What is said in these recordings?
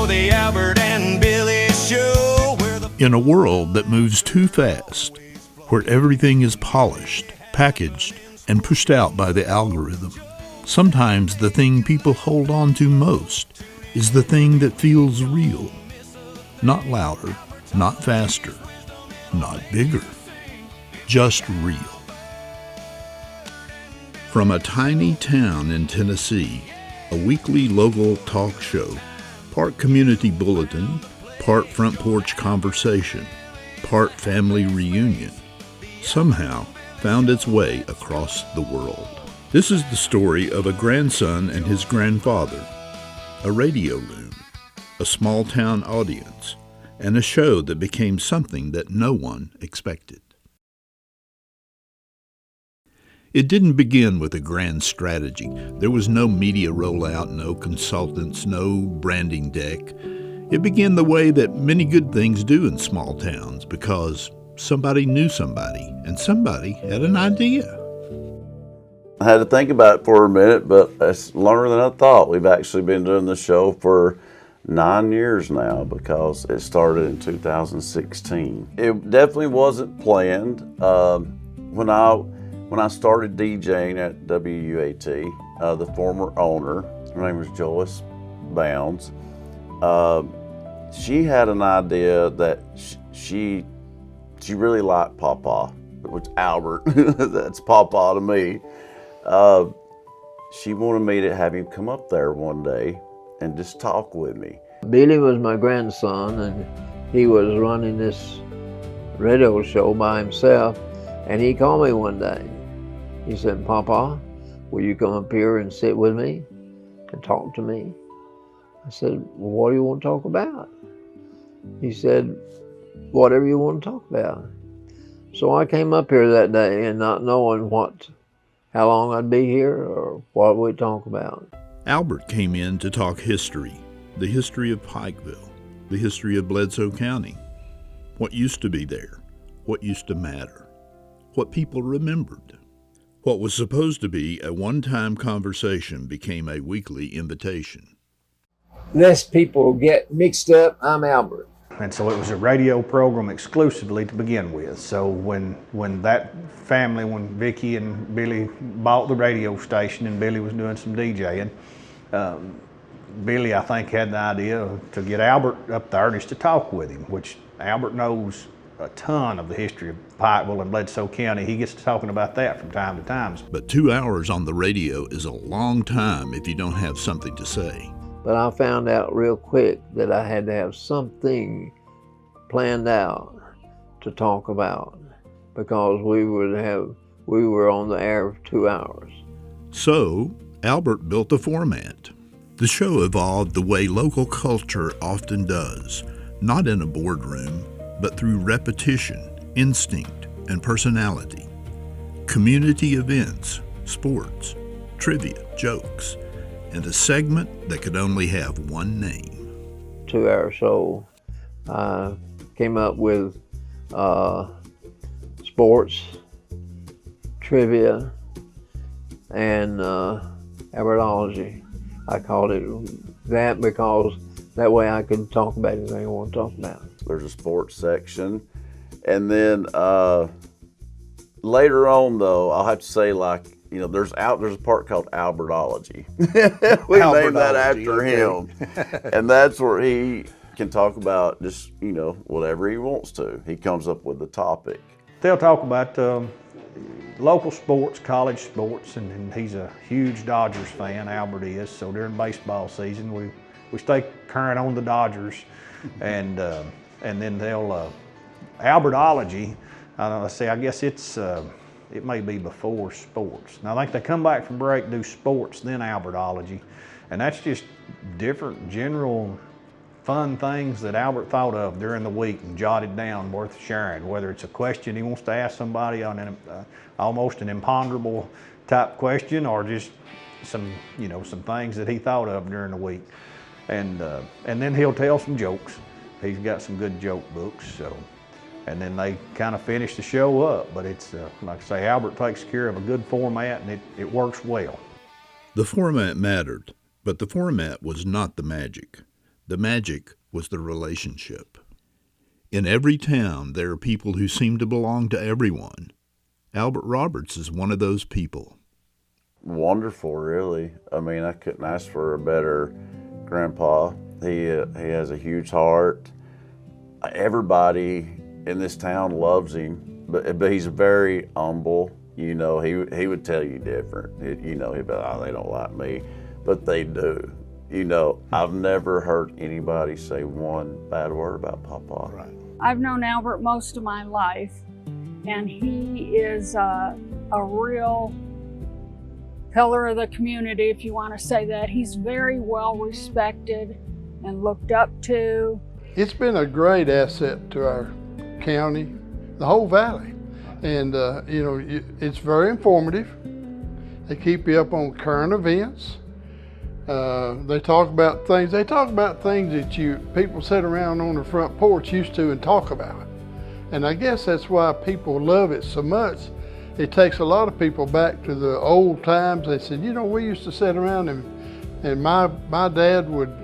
the Albert and Billy Show. In a world that moves too fast, where everything is polished, packaged, and pushed out by the algorithm, sometimes the thing people hold on to most is the thing that feels real. Not louder, not faster, not bigger, just real. From a tiny town in Tennessee, a weekly local talk show, part community bulletin, part front porch conversation, part family reunion, somehow found its way across the world. This is the story of a grandson and his grandfather, a radio loom, a small town audience, and a show that became something that no one expected. It didn't begin with a grand strategy. There was no media rollout, no consultants, no branding deck. It began the way that many good things do in small towns, because somebody knew somebody, and somebody had an idea. I had to think about it for a minute, but it's longer than I thought. We've actually been doing the show for 9 years now, because it started in 2016. It definitely wasn't planned. When I started DJing at WUAT, the former owner, her name was Joyce Bounds, she had an idea that she really liked Pawpaw, which Albert, that's Pawpaw to me. She wanted me to have him come up there one day and just talk with me. Billy was my grandson, and he was running this radio show by himself, and he called me one day. He said, "Papa, will you come up here and sit with me and talk to me?" I said, "Well, what do you want to talk about?" He said, "Whatever you want to talk about." So I came up here that day, and not knowing how long I'd be here or what we'd talk about. Albert came in to talk history, the history of Pikeville, the history of Bledsoe County, what used to be there, what used to matter, what people remembered. What was supposed to be a one-time conversation became a weekly invitation. Lest people get mixed up, I'm Albert. And so it was a radio program exclusively to begin with. So when that family, when Vicki and Billy bought the radio station and Billy was doing some DJing, Billy, I think, had the idea to get Albert up there just to talk with him, which Albert knows a ton of the history of Pikeville and Bledsoe County. He gets to talking about that from time to time. But 2 hours on the radio is a long time if you don't have something to say. But I found out real quick that I had to have something planned out to talk about, because we were on the air for 2 hours. So Albert built a format. The show evolved the way local culture often does, not in a boardroom, but through repetition, instinct, and personality. Community events, sports, trivia, jokes, and a segment that could only have one name. 2 hour show. I came up with sports, trivia, and Albertology. I called it that because that way I could talk about anything I want to talk about. There's a sports section. And then later on, though, I'll have to say, there's a part called Albertology. We named that after him. And that's where he can talk about just, whatever he wants to. He comes up with the topic. They'll talk about local sports, college sports, and he's a huge Dodgers fan, Albert is. So during baseball season, we stay current on the Dodgers. And then they'll, Albertology, I guess it may be before sports. Now I think they come back from break, do sports, then Albertology. And that's just different general fun things that Albert thought of during the week and jotted down worth sharing, whether it's a question he wants to ask somebody on almost an imponderable type question, or just some things that he thought of during the week. And then he'll tell some jokes. He's got some good joke books, and then they kind of finish the show up. But it's, like I say, Albert takes care of a good format, and it works well. The format mattered, but the format was not the magic. The magic was the relationship. In every town, there are people who seem to belong to everyone. Albert Roberts is one of those people. Wonderful, really. I mean, I couldn't ask for a better grandpa. He has a huge heart. Everybody in this town loves him, but he's very humble. You know, he would tell you different. You know, he'd be like, oh, they don't like me, but they do. You know, I've never heard anybody say one bad word about Papa. Right. I've known Albert most of my life, and he is a real pillar of the community, if you want to say that. He's very well respected and looked up to. It's been a great asset to our county, the whole valley. And, you know, it's very informative. They keep you up on current events. They talk about things that people sit around on the front porch used to and talk about. And I guess that's why people love it so much. It takes a lot of people back to the old times. They said, you know, we used to sit around and my dad would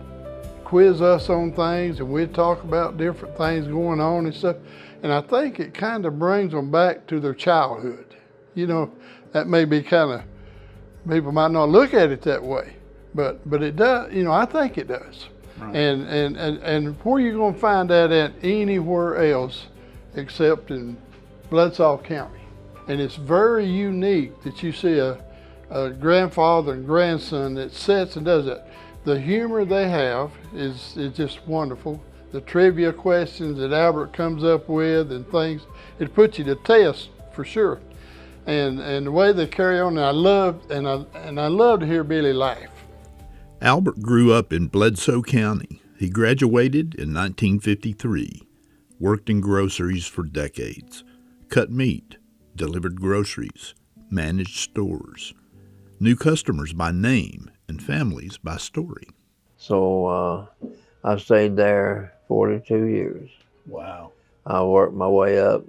quiz us on things and we'd talk about different things going on and stuff. And I think it kind of brings them back to their childhood. You know, that may be kind of, people might not look at it that way, but it does, you know, I think it does. Right. And where you gonna find that at anywhere else except in Bledsoe County? And it's very unique that you see a grandfather and grandson that sits and does it. The humor they have is just wonderful. The trivia questions that Albert comes up with and things, it puts you to test for sure. And the way they carry on, I love to hear Billy laugh. Albert grew up in Bledsoe County. He graduated in 1953, worked in groceries for decades, cut meat, delivered groceries, managed stores, knew customers by name and families by story. So I stayed there 42 years. Wow. I worked my way up.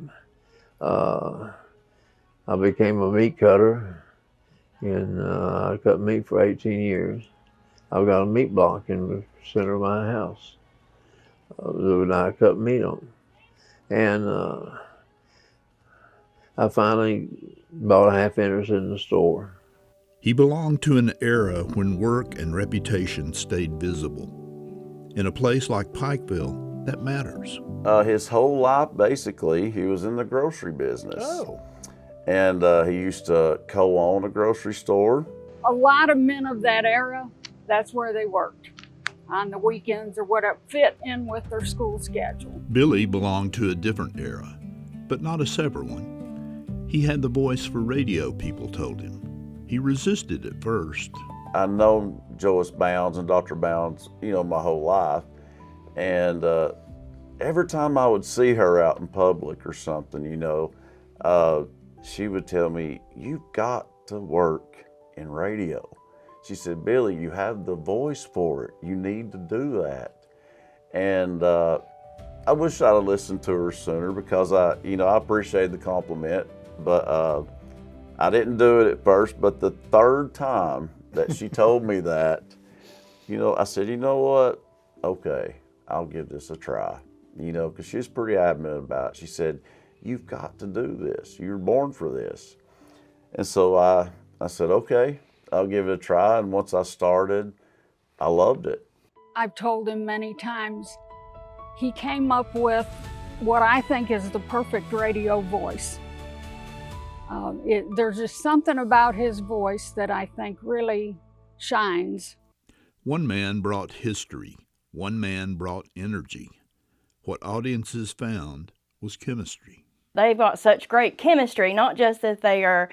I became a meat cutter, and I cut meat for 18 years. I've got a meat block in the center of my house that I cut meat on. And I finally bought a half interest in the store. He belonged to an era when work and reputation stayed visible. In a place like Pikeville, that matters. His whole life, basically, he was in the grocery business. Oh. And he used to co-own a grocery store. A lot of men of that era, that's where they worked, on the weekends or whatever, fit in with their school schedule. Billy belonged to a different era, but not a separate one. He had the voice for radio, people told him. He resisted at first. I know Joyce Bounds and Dr. Bounds, you know, my whole life. And every time I would see her out in public or something, you know, she would tell me, you've got to work in radio. She said, Billy, you have the voice for it. You need to do that. And I wish I'd have listened to her sooner because I appreciated the compliment, but I didn't do it at first. But the third time that she told me that, you know, I said, you know what? Okay, I'll give this a try, you know, because she was pretty adamant about it. She said, you've got to do this. You're born for this. And so I said, okay, I'll give it a try. And once I started, I loved it. I've told him many times, he came up with what I think is the perfect radio voice. There's just something about his voice that I think really shines. One man brought history. One man brought energy. What audiences found was chemistry. They've got such great chemistry, not just that they are,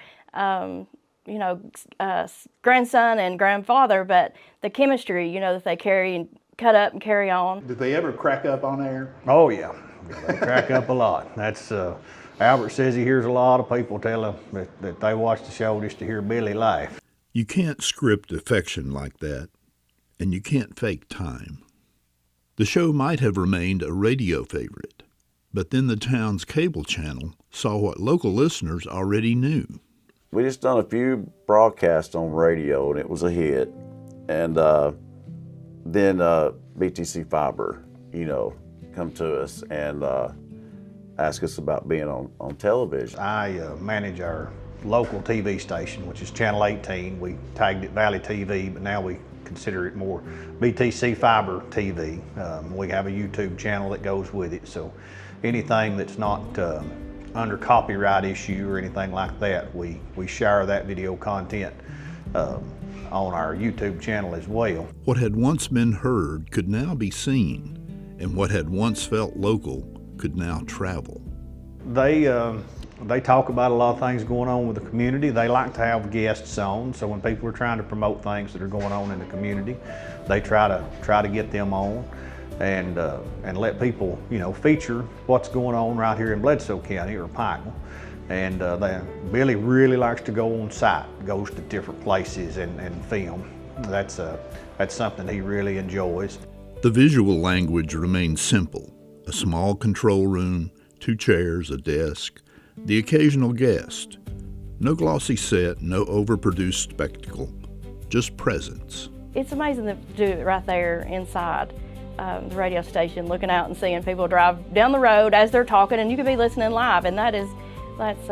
grandson and grandfather, but the chemistry, you know, that they carry and cut up and carry on. Did they ever crack up on air? Oh yeah, they crack up a lot. That's Albert says he hears a lot of people tell him that they watch the show just to hear Billy laugh. You can't script affection like that, and you can't fake time. The show might have remained a radio favorite, but then the town's cable channel saw what local listeners already knew. We just done a few broadcasts on radio, and it was a hit. And then BTC Fiber, you know, come to us and ask us about being on television. I manage our local TV station, which is Channel 18. We tagged it Valley TV, but now we consider it more BTC Fiber TV. We have a YouTube channel that goes with it, so anything that's not under copyright issue or anything like that, we share that video content on our YouTube channel as well. What had once been heard could now be seen, and what had once felt local could now travel. They talk about a lot of things going on with the community. They like to have guests on, so when people are trying to promote things that are going on in the community, they try to get them on and let people, you know, feature what's going on right here in Bledsoe County or Pikeville. And Billy really likes to go on site, goes to different places and film. That's something he really enjoys. The visual language remains simple: a small control room, 2 chairs, a desk, the occasional guest. No glossy set, no overproduced spectacle, just presence. It's amazing to do it right there inside the radio station, looking out and seeing people drive down the road as they're talking, and you could be listening live, and that's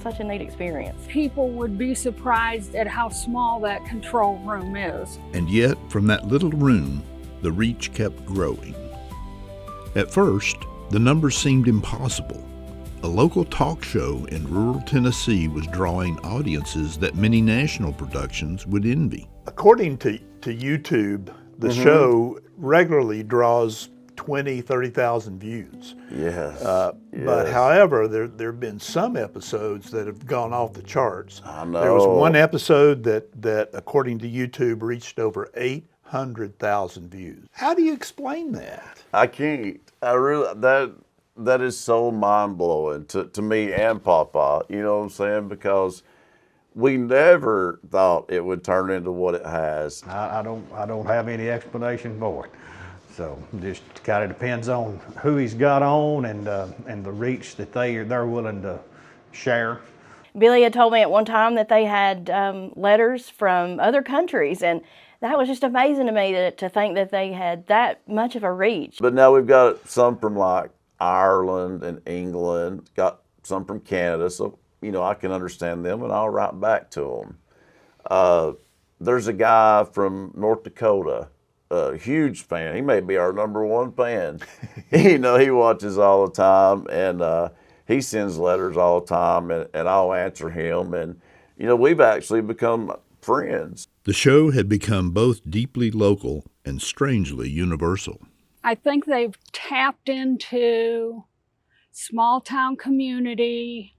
such a neat experience. People would be surprised at how small that control room is. And yet, from that little room, the reach kept growing. At first, the numbers seemed impossible. A local talk show in rural Tennessee was drawing audiences that many national productions would envy. According to YouTube, the show regularly draws 20, 30,000 views. Yes. But however, there have been some episodes that have gone off the charts. I know. There was one episode that according to YouTube, reached over 800,000 views. How do you explain that? I can't. I really, that is so mind-blowing to me and Papa, you know what I'm saying? Because we never thought it would turn into what it has. I don't have any explanation for it. So just kind of depends on who he's got on and the reach that they're willing to share. Billy had told me at one time that they had letters from other countries, and that was just amazing to me to think that they had that much of a reach. But now we've got some from like Ireland and England, got some from Canada, so you know I can understand them and I'll write back to them. There's a guy from North Dakota, a huge fan. He may be our #1 fan. You know, he watches all the time, and he sends letters all the time, and I'll answer him. And you know, we've actually become friends. The show had become both deeply local and strangely universal. I think they've tapped into small town community,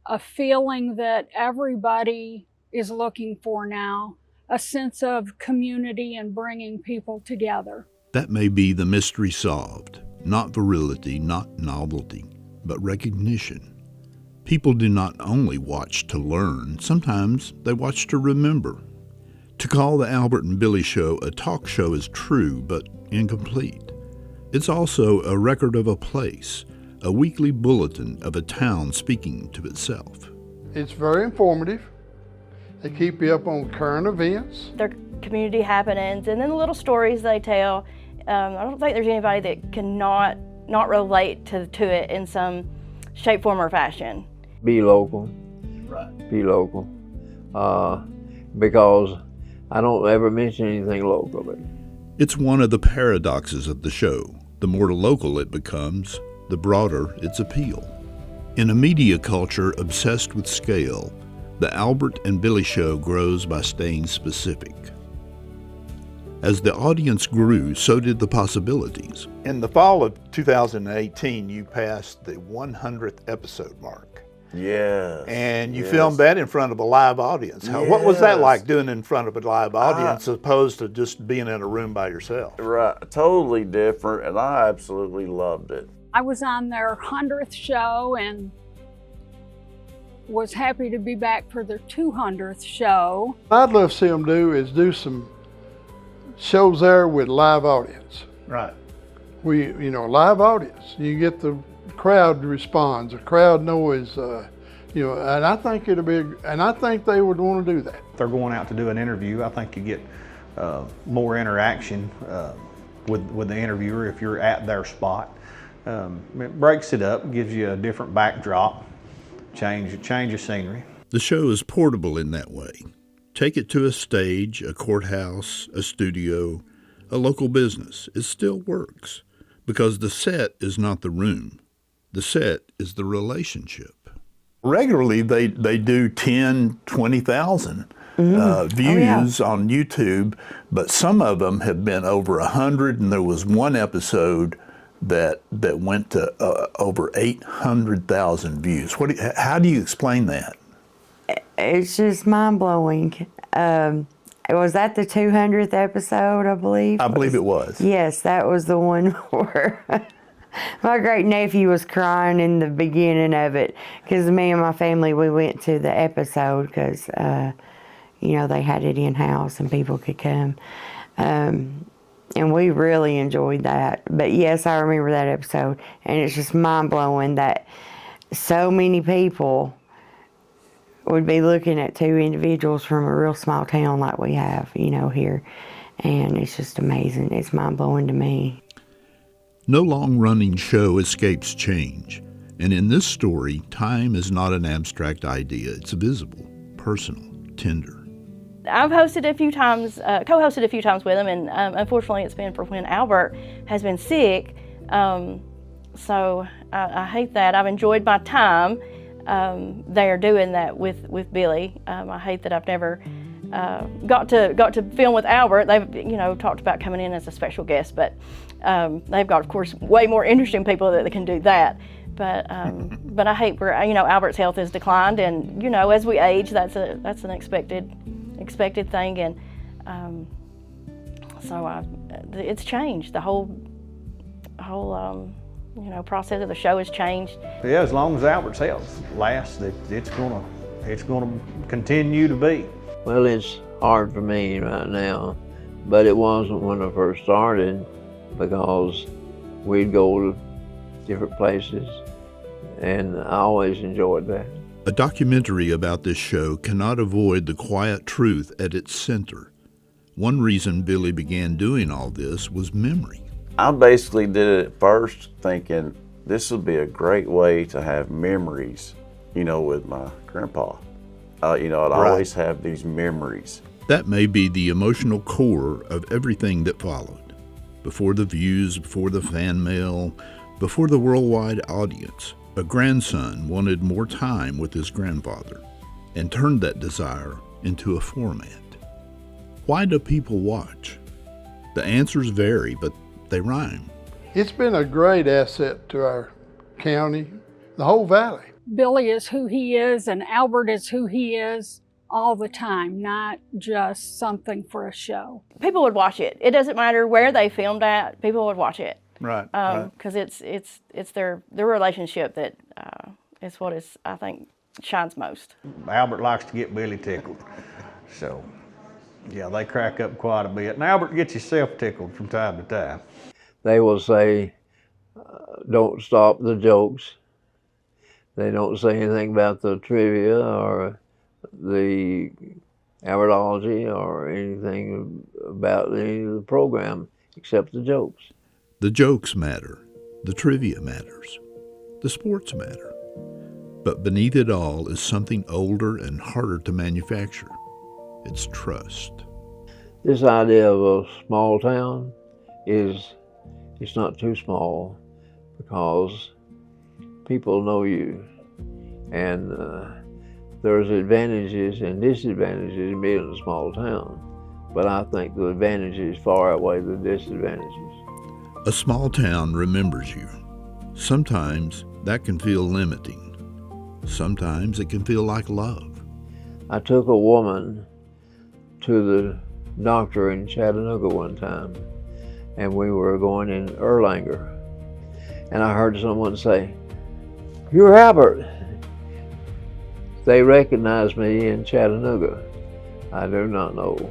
a feeling that everybody is looking for now, a sense of community and bringing people together. That may be the mystery solved. Not virility, not novelty, but recognition. People do not only watch to learn, sometimes they watch to remember. To call the Albert and Billy Show a talk show is true, but incomplete. It's also a record of a place, a weekly bulletin of a town speaking to itself. It's very informative. They keep you up on current events. Their community happenings, and then the little stories they tell. I don't think there's anybody that cannot not relate to it in some shape, form, or fashion. Be local. Right. Be local. Because I don't ever mention anything locally. It's one of the paradoxes of the show. The more local it becomes, the broader its appeal. In a media culture obsessed with scale, the Albert and Billy Show grows by staying specific. As the audience grew, so did the possibilities. In the fall of 2018, you passed the 100th episode mark. Yes. And you filmed that in front of a live audience. What was that like, doing in front of a live audience as opposed to just being in a room by yourself? Right, totally different, and I absolutely loved it. I was on their 100th show and was happy to be back for their 200th show. What I'd love to see them do some shows there with live audience. Right. Live audience. You get the crowd responds, the crowd noise, and I think I think they would want to do that. If they're going out to do an interview, I think you get more interaction with the interviewer if you're at their spot. It breaks it up, gives you a different backdrop, change of scenery. The show is portable in that way. Take it to a stage, a courthouse, a studio, a local business. It still works because the set is not the room. The set is the relationship. Regularly, they do 10, 20,000 views on YouTube, but some of them have been over 100, and there was one episode that went to over 800,000 views. How do you explain that? It's just mind-blowing. Was that the 200th episode, I believe? I believe it was. Yes, that was the one where my great-nephew was crying in the beginning of it, because me and my family, we went to the episode because, they had it in-house and people could come. And we really enjoyed that. But yes, I remember that episode, and it's just mind-blowing that so many people would be looking at two individuals from a real small town like we have, here. And it's just amazing. It's mind-blowing to me. No long-running show escapes change. And in this story, time is not an abstract idea. It's visible, personal, tender. I've hosted a few times, co-hosted a few times with him, and unfortunately it's been for when Albert has been sick. So I hate that. I've enjoyed my time there doing that with Billy. I hate that I've never got to film with Albert. They've talked about coming in as a special guest, but they've got, of course, way more interesting people that can do that. But I hate where Albert's health has declined, and as we age, that's an expected thing, and so it's changed. The whole process of the show has changed. Yeah, as long as Albert's health lasts, it's gonna continue to be. Well, it's hard for me right now, but it wasn't when I first started, because we'd go to different places, and I always enjoyed that. A documentary about this show cannot avoid the quiet truth at its center. One reason Billy began doing all this was memory. I basically did it at first thinking this would be a great way to have memories, with my grandpa. I'd always have these memories. That may be the emotional core of everything that followed. Before the views, before the fan mail, before the worldwide audience, a grandson wanted more time with his grandfather and turned that desire into a format. Why do people watch? The answers vary, but they rhyme. It's been a great asset to our county, the whole valley. Billy is who he is, and Albert is who he is all the time, not just something for a show. People would watch it. It doesn't matter where they filmed at, people would watch it. Right. Because it's their relationship that is what is, I think, shines most. Albert likes to get Billy tickled, so yeah, they crack up quite a bit. And Albert gets himself tickled from time to time. They will say, don't stop the jokes. They don't say anything about the trivia or the Albertology or anything about any of the program except the jokes. The jokes matter, the trivia matters, the sports matter. But beneath it all is something older and harder to manufacture. It's trust. This idea of a small town it's not too small, because people know you, and there's advantages and disadvantages in being in a small town, but I think the advantages far outweigh the disadvantages. A small town remembers you. Sometimes that can feel limiting. Sometimes it can feel like love. I took a woman to the doctor in Chattanooga one time, and we were going in Erlanger, and I heard someone say, "You're Albert." They recognized me in Chattanooga. I do not know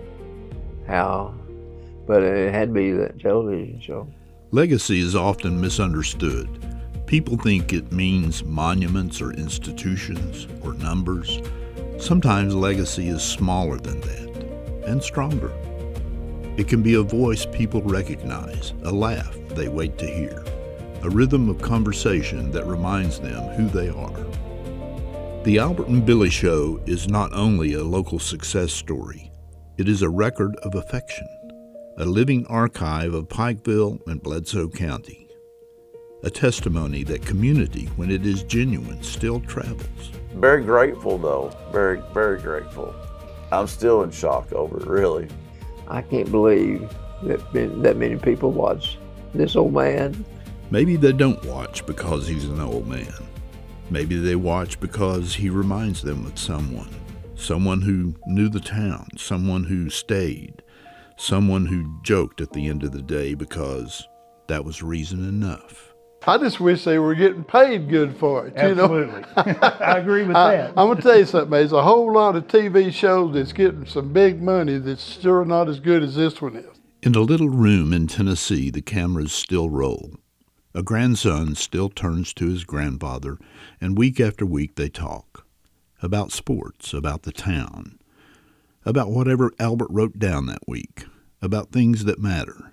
how, but it had to be that television show. Legacy is often misunderstood. People think it means monuments or institutions or numbers. Sometimes legacy is smaller than that and stronger. It can be a voice people recognize, a laugh they wait to hear, a rhythm of conversation that reminds them who they are. The Albert and Billy Show is not only a local success story, it is a record of affection, a living archive of Pikeville and Bledsoe County, a testimony that community, when it is genuine, still travels. Very grateful, though. Very, very grateful. I'm still in shock over it, really. I can't believe that many people watch this old man. Maybe they don't watch because he's an old man. Maybe they watch because he reminds them of someone who knew the town, someone who stayed, someone who joked at the end of the day because that was reason enough. I just wish they were getting paid good for it. Absolutely. You know? I agree with that. I'm going to tell you something, there's a whole lot of TV shows that's getting some big money that's sure not as good as this one is. In a little room in Tennessee, the cameras still roll. A grandson still turns to his grandfather, and week after week they talk. About sports, about the town, about whatever Albert wrote down that week, about things that matter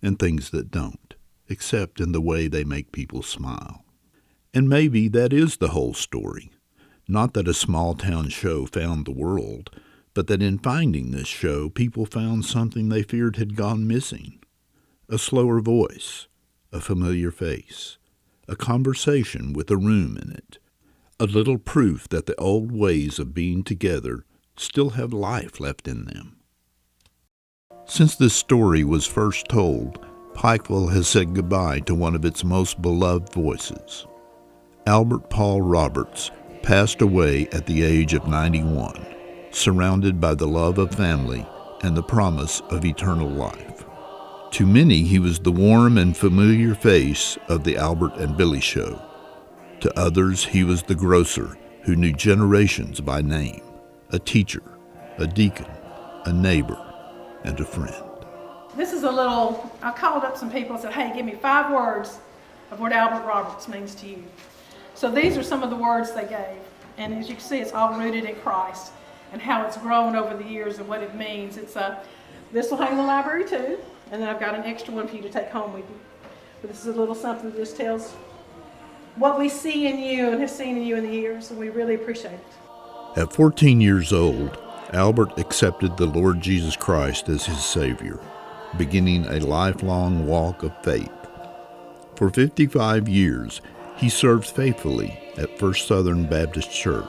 and things that don't, except in the way they make people smile. And maybe that is the whole story. Not that a small-town show found the world, but that in finding this show, people found something they feared had gone missing. A slower voice, a familiar face, a conversation with a room in it, a little proof that the old ways of being together still have life left in them. Since this story was first told, Pikeville has said goodbye to one of its most beloved voices. Albert Paul Roberts passed away at the age of 91, surrounded by the love of family and the promise of eternal life. To many, he was the warm and familiar face of the Albert and Billy Show. To others, he was the grocer who knew generations by name, a teacher, a deacon, a neighbor, and a friend. This is a little, I called up some people and said, hey, give me 5 words of what Albert Roberts means to you. So these are some of the words they gave. And as you can see, it's all rooted in Christ and how it's grown over the years and what it means. This will hang in the library too. And then I've got an extra one for you to take home with you. But this is a little something that just tells what we see in you and have seen in you in the years, and we really appreciate it. At 14 years old, Albert accepted the Lord Jesus Christ as his Savior, beginning a lifelong walk of faith. For 55 years, he served faithfully at First Southern Baptist Church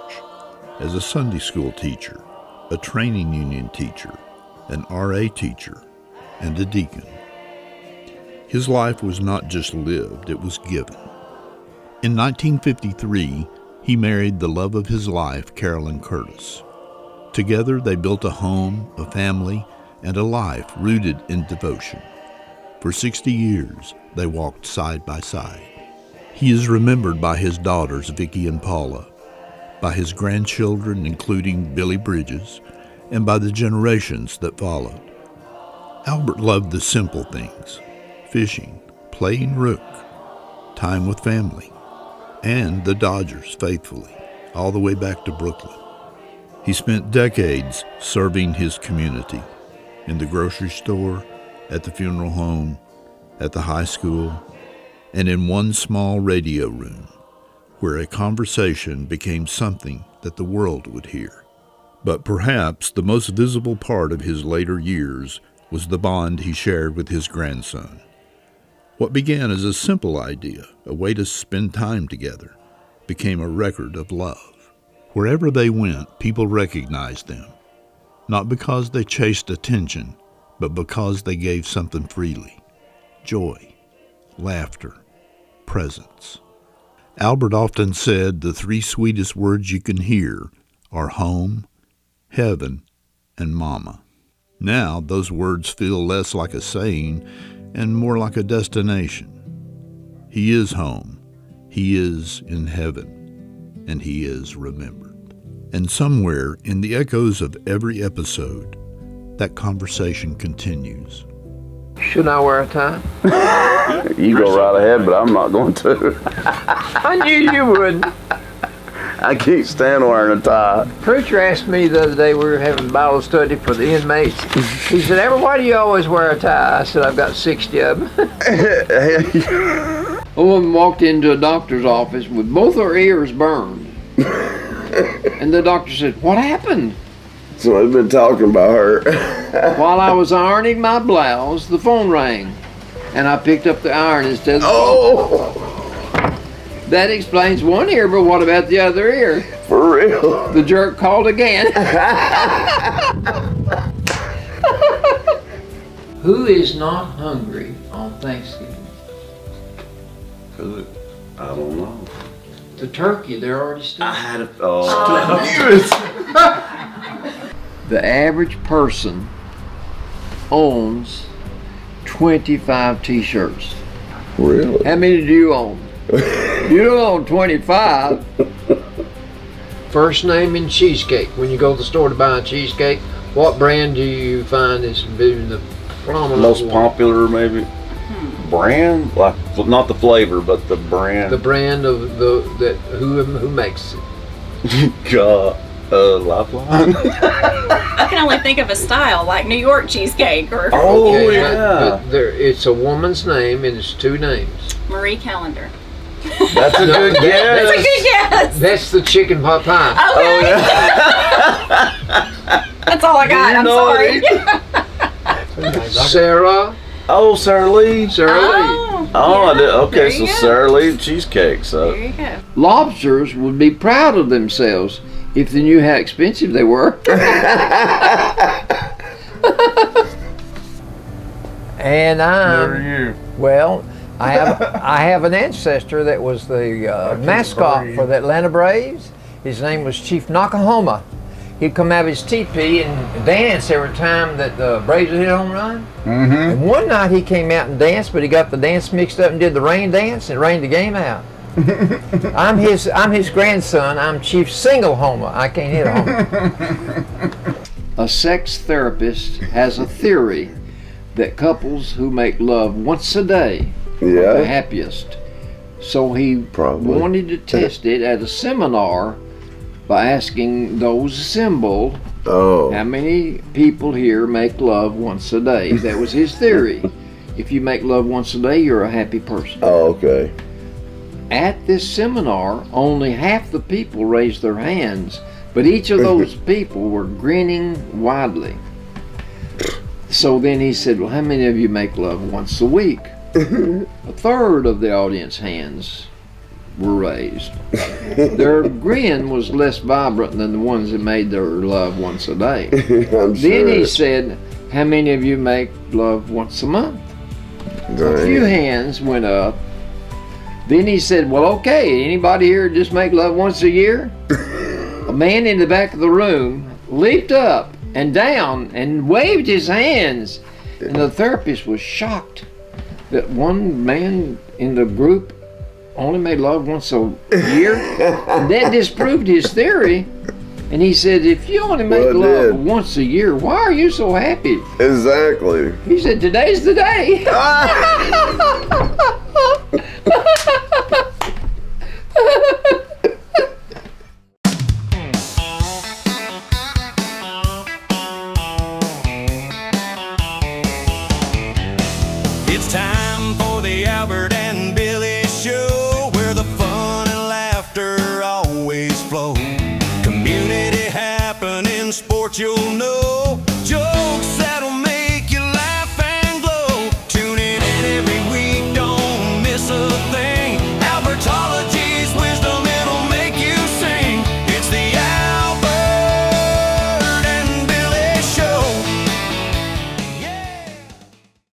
as a Sunday school teacher, a training union teacher, an RA teacher, and a deacon. His life was not just lived, it was given. In 1953, he married the love of his life, Carolyn Curtis. Together, they built a home, a family, and a life rooted in devotion. For 60 years, they walked side by side. He is remembered by his daughters, Vicki and Paula, by his grandchildren, including Billy Bridges, and by the generations that followed. Albert loved the simple things: fishing, playing rook, time with family, and the Dodgers faithfully, all the way back to Brooklyn. He spent decades serving his community, in the grocery store, at the funeral home, at the high school, and in one small radio room, where a conversation became something that the world would hear. But perhaps the most visible part of his later years was the bond he shared with his grandson. What began as a simple idea, a way to spend time together, became a record of love. Wherever they went, people recognized them, not because they chased attention, but because they gave something freely: joy, laughter, presence. Albert often said the 3 sweetest words you can hear are home, heaven, and mama. Now, those words feel less like a saying and more like a destination. He is home, he is in heaven, and he is remembered. And somewhere in the echoes of every episode, that conversation continues. Shouldn't I wear a tie? You go right ahead, but I'm not going to. I knew you would. I can't stand wearing a tie. Preacher asked me the other day, we were having Bible study for the inmates. He said, why do you always wear a tie? I said, I've got 60 of them. A woman walked into a doctor's office with both her ears burned. And the doctor said, what happened? Someone's been talking about her. While I was ironing my blouse, the phone rang. And I picked up the iron instead of the phone. That explains one ear, but what about the other ear? For real? The jerk called again. Who is not hungry on Thanksgiving? I don't know. The turkey, they're already stuffed. I had a. The average person owns 25 t-shirts. Really? How many do you own? You don't own 25. First name in cheesecake. When you go to the store to buy a cheesecake, what brand do you find is the prominent Most one? popular, maybe. Brand, like not the flavor, but the brand. The brand of who makes it? God, Lifeline. I can only think of a style like New York cheesecake or Okay, but it's a woman's name and it's two names. Marie Callender. That's a good guess. That's a good guess. That's the chicken pot pie. Okay. That's all I got. I'm sorry. Sarah. Oh, Sarah Lee. Sarah Lee. Oh, I did. Okay, There so you go. Sarah Lee cheesecake. So There you go. Lobsters would be proud of themselves if they knew how expensive they were. And I have an ancestor that was the mascot for the Atlanta Braves. His name was Chief Nakahoma. He'd come out of his teepee and dance every time that the Braves would hit a home run. And one night he came out and danced, but he got the dance mixed up and did the rain dance and rained the game out. I'm his grandson. I'm Chief Single Homer. I can't hit a homer. A sex therapist has a theory that couples who make love once a day are the happiest. So he wanted to test it at a seminar by asking those assembled how many people here make love once a day. That was his theory. If you make love once a day, you're a happy person. Oh, okay. At this seminar, only half the people raised their hands, but each of those people were grinning widely. So then he said, well, how many of you make love once a week? A third of the audience hands were raised. Their grin was less vibrant than the ones that made their love once a day. Then he said, how many of you make love once a month? A few hands went up. Then he said, well, okay, anybody here just make love once a year? A man in the back of the room leaped up and down and waved his hands. And the therapist was shocked that one man in the group only made love once a year. And that disproved his theory. And he said, if you only make love once a year, why are you so happy? Exactly. He said, today's the day. It's time for the Albert and Billy Show, where the fun and laughter always flow. Community happening, sports you'll know, jokes